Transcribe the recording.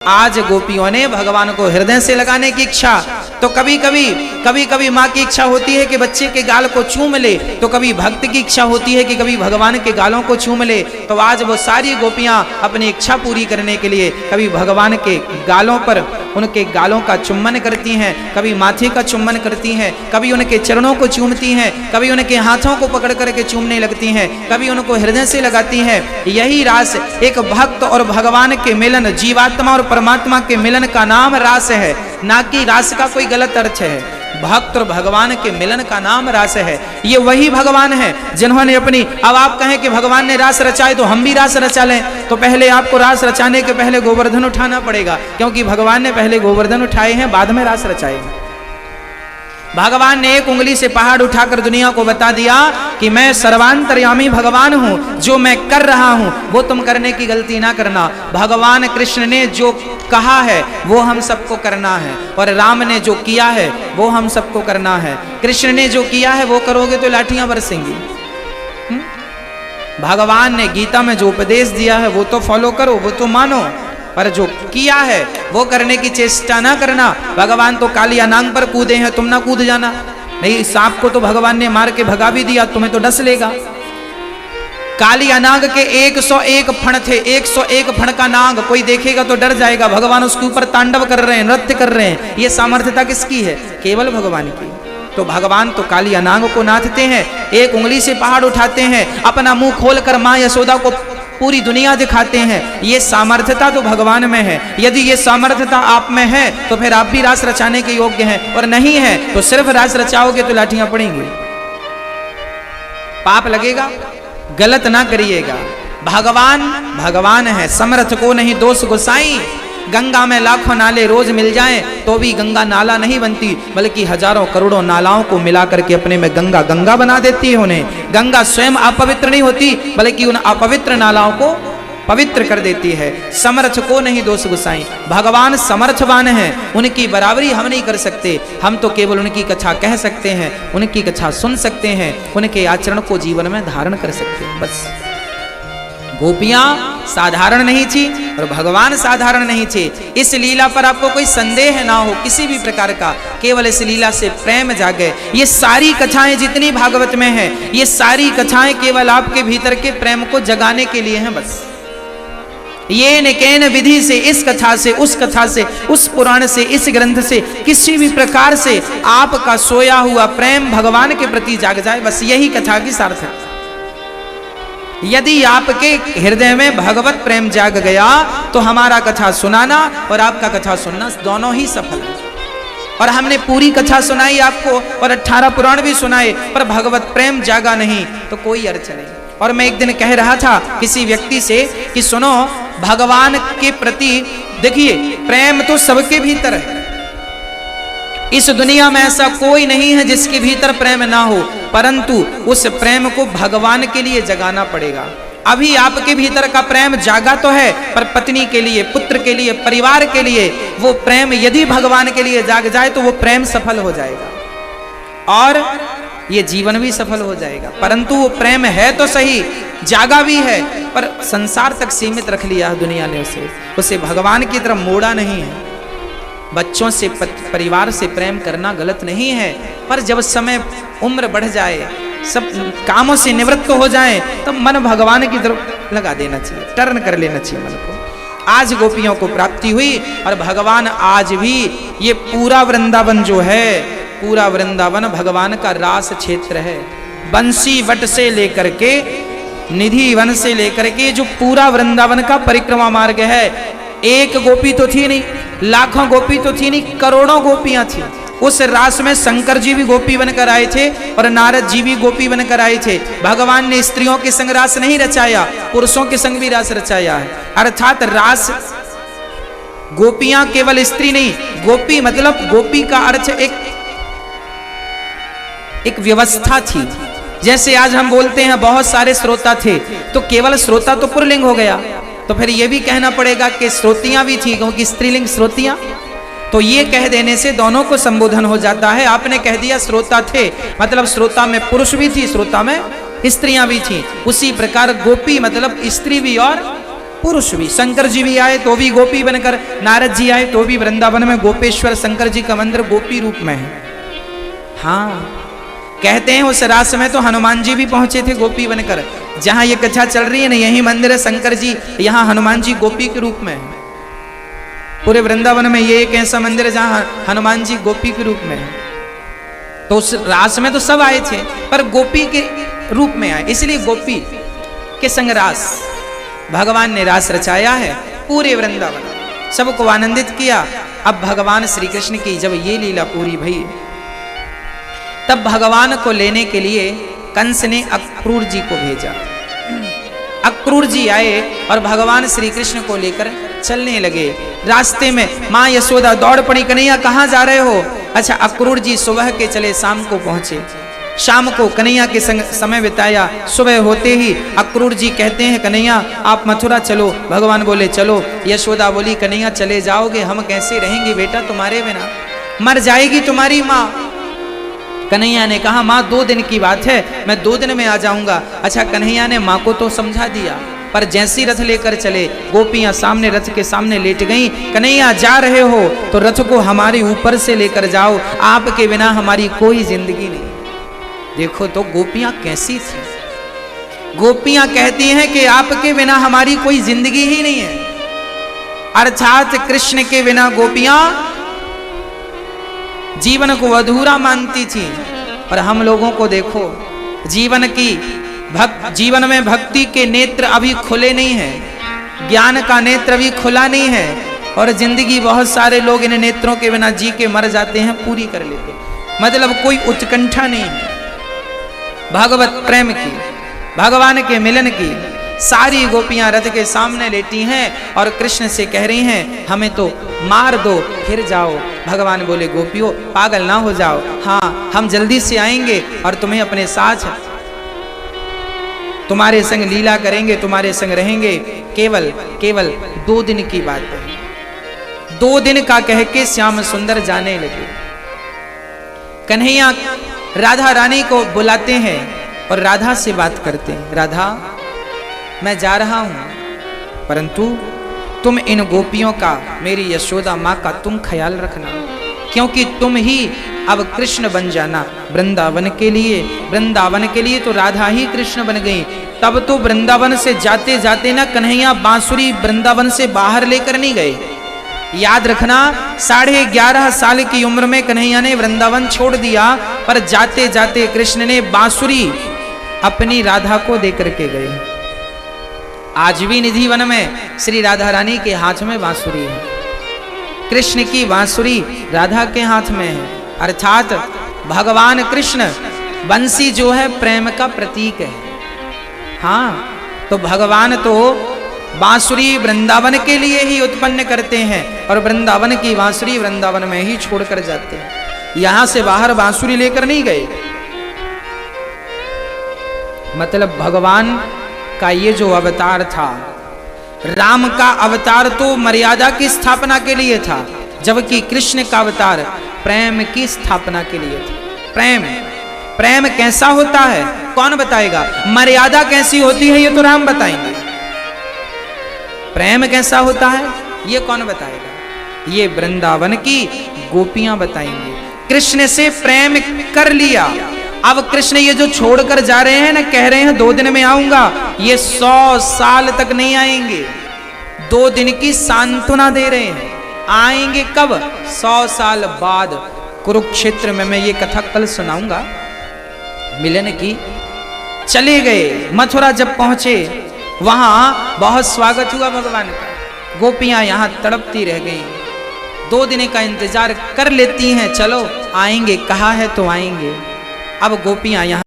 आज गोपियों ने भगवान को हृदय से लगाने की इच्छा, तो कभी कभी माँ की इच्छा होती है कि बच्चे के गाल को चूम ले, तो कभी भक्त की इच्छा होती है कि कभी भगवान के गालों को चूम ले। तो आज वो सारी गोपियां अपनी इच्छा पूरी करने के लिए कभी भगवान के गालों पर उनके गालों का चुम्बन करती हैं, कभी माथे का चुम्बन करती हैं, कभी उनके चरणों को चूमती हैं, कभी उनके हाथों को पकड़ करके चूमने लगती हैं, कभी उनको हृदय से लगाती हैं। यही रास एक भक्त और भगवान के मिलन, जीवात्मा और परमात्मा के मिलन का नाम रास है, ना कि रास का कोई गलत अर्थ है। भक्त और भगवान के मिलन का नाम रास है। ये वही भगवान है जिन्होंने अपनी, अब आप कहें कि भगवान ने रास रचाए तो हम भी रास रचा लें, तो पहले आपको रास रचाने के पहले गोवर्धन उठाना पड़ेगा, क्योंकि भगवान ने पहले गोवर्धन उठाए हैं, बाद में रास रचाए हैं। भगवान ने एक उंगली से पहाड़ उठाकर दुनिया को बता दिया कि मैं सर्वांतर्यामी भगवान हूं, जो मैं कर रहा हूं वो तुम करने की गलती ना करना। भगवान कृष्ण ने जो कहा है वो हम सबको करना है, और राम ने जो किया है वो हम सबको करना है। कृष्ण ने जो किया है वो करोगे तो लाठियां बरसेंगी। भगवान ने गीता में जो उपदेश दिया है वो तो फॉलो करो, वो तो मानो, पर जो किया है वो करने की चेष्टा ना करना। भगवान तो काली अनांग पर कूदे हैं, तुम ना कूद जाना। नहीं, सांप को तो भगवान ने मार के भगा भी दिया, तुम्हें तो डस लेगा। काली अनाग के 101 फण थे, 101 फण का नाग कोई देखेगा तो डर जाएगा। भगवान उसके ऊपर तांडव कर रहे हैं, नृत्य कर रहे हैं। ये सामर्थ्यता किसकी है? केवल भगवान की। तो भगवान तो काली अनाग को नाथते हैं, एक उंगली से पहाड़ उठाते हैं, अपना मुंह खोलकर मां यशोदा को पूरी दुनिया दिखाते हैं। ये सामर्थ्यता तो भगवान में है। यदि ये सामर्थ्यता आप में है तो फिर आप भी रास रचाने के योग्य हैं, और नहीं है तो सिर्फ रास रचाओगे तो लाठियां पड़ेंगी, पाप लगेगा। गलत ना करिएगा। भगवान है, समर्थ को नहीं दोष गोसाई। गंगा में लाखों नाले रोज मिल जाएं तो भी गंगा नाला नहीं बनती, बल्कि हजारों करोड़ों नालाओं को मिला करके अपने में गंगा बना देती है उन्हें। गंगा स्वयं अपवित्र नहीं होती, बल्कि उन अपवित्र नालाओं को पवित्र कर देती है। समर्थ को नहीं दोष गुसाई। भगवान समर्थवान हैं, उनकी बराबरी हम नहीं कर सकते। हम तो केवल उनकी कथा कह सकते हैं, उनकी कथा सुन सकते हैं, उनके आचरण को जीवन में धारण कर सकते हैं, बस। गोपियां साधारण नहीं थी और भगवान साधारण नहीं थे। इस लीला पर आपको कोई संदेह ना हो किसी भी प्रकार का, केवल इस लीला से प्रेम जागे। ये सारी कथाएं जितनी भागवत में हैं, ये सारी कथाएं केवल आपके भीतर के प्रेम को जगाने के लिए हैं, बस। ये निकेन विधि से, इस कथा से, उस कथा से, उस पुराण से, इस ग्रंथ से, किसी भी प्रकार से आपका सोया हुआ प्रेम भगवान के प्रति जाग जाए, बस यही कथा की सार्थकता। यदि आपके हृदय में भगवत प्रेम जाग गया तो हमारा कथा सुनाना और आपका कथा सुनना दोनों ही सफल है। और हमने पूरी कथा सुनाई आपको और 18 पुराण भी सुनाए, पर भगवत प्रेम जागा नहीं तो कोई अर्थ नहीं। और मैं एक दिन कह रहा था किसी व्यक्ति से कि सुनो, भगवान के प्रति देखिए प्रेम तो सबके भीतर है। इस दुनिया में ऐसा कोई नहीं है जिसके भीतर प्रेम ना हो, परंतु उस प्रेम को भगवान के लिए जगाना पड़ेगा। अभी आपके भीतर का प्रेम जागा तो है, पर पत्नी के लिए, पुत्र के लिए, परिवार के लिए वो प्रेम यदि भगवान के लिए जाग जाए तो वो प्रेम सफल हो जाएगा और ये जीवन भी सफल हो जाएगा। परंतु वो प्रेम है तो सही, जागा भी है, पर संसार तक सीमित रख लिया दुनिया ने उसे भगवान की तरफ मोड़ा नहीं है। बच्चों से, परिवार से प्रेम करना गलत नहीं है, पर जब समय उम्र बढ़ जाए, सब कामों से निवृत्त हो जाए, तब मन भगवान की तरफ लगा देना चाहिए, टर्न कर लेना चाहिए मन को। आज गोपियों को प्राप्ति हुई और भगवान आज भी, ये पूरा वृंदावन जो है, पूरा वृंदावन भगवान का रास क्षेत्र है। बंसी वट से लेकर के निधि वन से लेकर के जो पूरा वृंदावन का परिक्रमा मार्ग है, एक गोपी तो थी नहीं, लाखों गोपी तो थी नहीं, करोड़ों गोपियां थी। उस रास में शंकर जी भी गोपी बनकर आए थे और नारद जी भी गोपी बनकर आए थे। भगवान ने स्त्रियों के संग रास नहीं रचाया, पुरुषों के संग भी रास रचाया है। अर्थात रास, गोपियां केवल स्त्री नहीं, गोपी मतलब गोपी का अर्थ एक व्यवस्था थी। जैसे आज हम बोलते हैं बहुत सारे श्रोता थे, तो केवल श्रोता तो पुल्लिंग हो गया, तो फिर ये भी कहना पड़ेगा कि श्रोतियां भी थी, क्योंकि स्त्रीलिंग श्रोतियां। तो ये कह देने से दोनों को संबोधन हो जाता है। आपने कह दिया श्रोता थे, मतलब श्रोता में पुरुष भी थी, श्रोता में स्त्रियां भी थी। उसी प्रकार गोपी मतलब स्त्री भी और पुरुष भी, शंकर जी भी आए तो भी गोपी बनकर, नारद जी आए तो भी वृंदावन में गोपेश्वर शंकर जी का मंदिर गोपी रूप में है। हाँ, कहते हैं उस रास में तो हनुमान जी भी पहुंचे थे गोपी बनकर। जहां ये कथा चल रही है ना, यही मंदिर है शंकर जी, यहाँ हनुमान जी गोपी के रूप में है। पूरे वृंदावन में ये एक ऐसा मंदिर है जहां हनुमान जी गोपी के रूप में है। तो उस रास में तो सब आए थे, पर गोपी के रूप में आए, इसलिए गोपी के संग रास भगवान ने रास रचाया है। पूरे वृंदावन सबको आनंदित किया। अब भगवान श्री कृष्ण की जब ये लीला पूरी भई, तब भगवान को लेने के लिए कंस ने अक्रूर जी को भेजा। अक्रूर जी आए और भगवान श्री कृष्ण को लेकर चलने लगे। रास्ते में माँ यशोदा दौड़ पड़ी, कन्हैया कहाँ जा रहे हो? अच्छा, अक्रूर जी सुबह के चले शाम को पहुंचे। शाम को कन्हैया के संग समय बिताया। सुबह होते ही अक्रूर जी कहते हैं, कन्हैया आप मथुरा चलो। भगवान बोले चलो। यशोदा बोली, कन्हैया चले जाओगे, हम कैसे रहेंगे बेटा तुम्हारे बिना, मर जाएगी तुम्हारी माँ। कन्हैया ने कहा, माँ 2 दिन की बात है, मैं 2 दिन में आ जाऊंगा। अच्छा, कन्हैया ने माँ को तो समझा दिया, पर जैसी रथ लेकर चले, गोपियां सामने रथ के सामने लेट गईं। कन्हैया जा रहे हो तो रथ को हमारे ऊपर से लेकर जाओ, आपके बिना हमारी कोई जिंदगी नहीं। देखो तो गोपियां कैसी थी। गोपियां कहती हैं कि आपके बिना हमारी कोई जिंदगी ही नहीं है, अर्थात कृष्ण के बिना गोपियां जीवन को अधूरा मानती थी। और हम लोगों को देखो, जीवन में भक्ति के नेत्र अभी खुले नहीं हैं, ज्ञान का नेत्र अभी खुला नहीं है, और जिंदगी बहुत सारे लोग इन नेत्रों के बिना जी के मर जाते हैं, पूरी कर लेते, मतलब कोई उत्कंठा नहीं है भगवत प्रेम की, भगवान के मिलन की। सारी गोपियां रथ के सामने लेटी हैं और कृष्ण से कह रही हैं, हमें तो मार दो फिर जाओ। भगवान बोले, गोपियों पागल ना हो जाओ, हाँ हम जल्दी से आएंगे और तुम्हें अपने साथ, तुम्हारे संग लीला करेंगे, तुम्हारे संग रहेंगे। केवल 2 दिन की बात है। 2 दिन का कह के श्याम सुंदर जाने लगे। कन्हैया राधा रानी को बुलाते हैं और राधा से बात करते हैं, राधा मैं जा रहा हूं, परंतु तुम इन गोपियों का, मेरी यशोदा माँ का तुम ख्याल रखना, क्योंकि तुम ही अब कृष्ण बन जाना वृंदावन के लिए। वृंदावन के लिए तो राधा ही कृष्ण बन गई। तब तो वृंदावन से जाते जाते ना कन्हैया बांसुरी वृंदावन से बाहर लेकर नहीं गए। याद रखना, 11.5 साल की उम्र में कन्हैया ने वृंदावन छोड़ दिया, पर जाते जाते कृष्ण ने बांसुरी अपनी राधा को दे करके गए। आज भी निधि वन में श्री राधा रानी के हाथ में बांसुरी है, कृष्ण की बांसुरी राधा के हाथ में है। अर्थात भगवान कृष्ण बंसी जो है प्रेम का प्रतीक है। हाँ, तो भगवान तो बांसुरी वृंदावन के लिए ही उत्पन्न करते हैं और वृंदावन की बांसुरी वृंदावन में ही छोड़कर जाते हैं, यहां से बाहर बांसुरी लेकर नहीं गए। मतलब भगवान का ये जो अवतार था, राम का अवतार तो मर्यादा की स्थापना के लिए था, जबकि कृष्ण का अवतार प्रेम की स्थापना के लिए था। प्रेम कैसा होता है कौन बताएगा? मर्यादा कैसी होती है ये तो राम बताएंगे। प्रेम कैसा होता है ये कौन बताएगा? ये वृंदावन की गोपियां बताएंगे। कृष्ण से प्रेम कर लिया, अब कृष्ण ये जो छोड़कर जा रहे हैं ना, कह रहे हैं 2 दिन में आऊंगा, ये 100 साल तक नहीं आएंगे। 2 दिन की सांत्वना दे रहे हैं। आएंगे कब? 100 साल बाद। कुरुक्षेत्र में मैं ये कथा कल सुनाऊंगा मिलन की। चले गए, मथुरा जब पहुंचे वहां बहुत स्वागत हुआ भगवान का। गोपियां यहां तड़पती रह गई, 2 दिन का इंतजार कर लेती हैं, चलो आएंगे, कहा है तो आएंगे। अब गोपियां यहाँ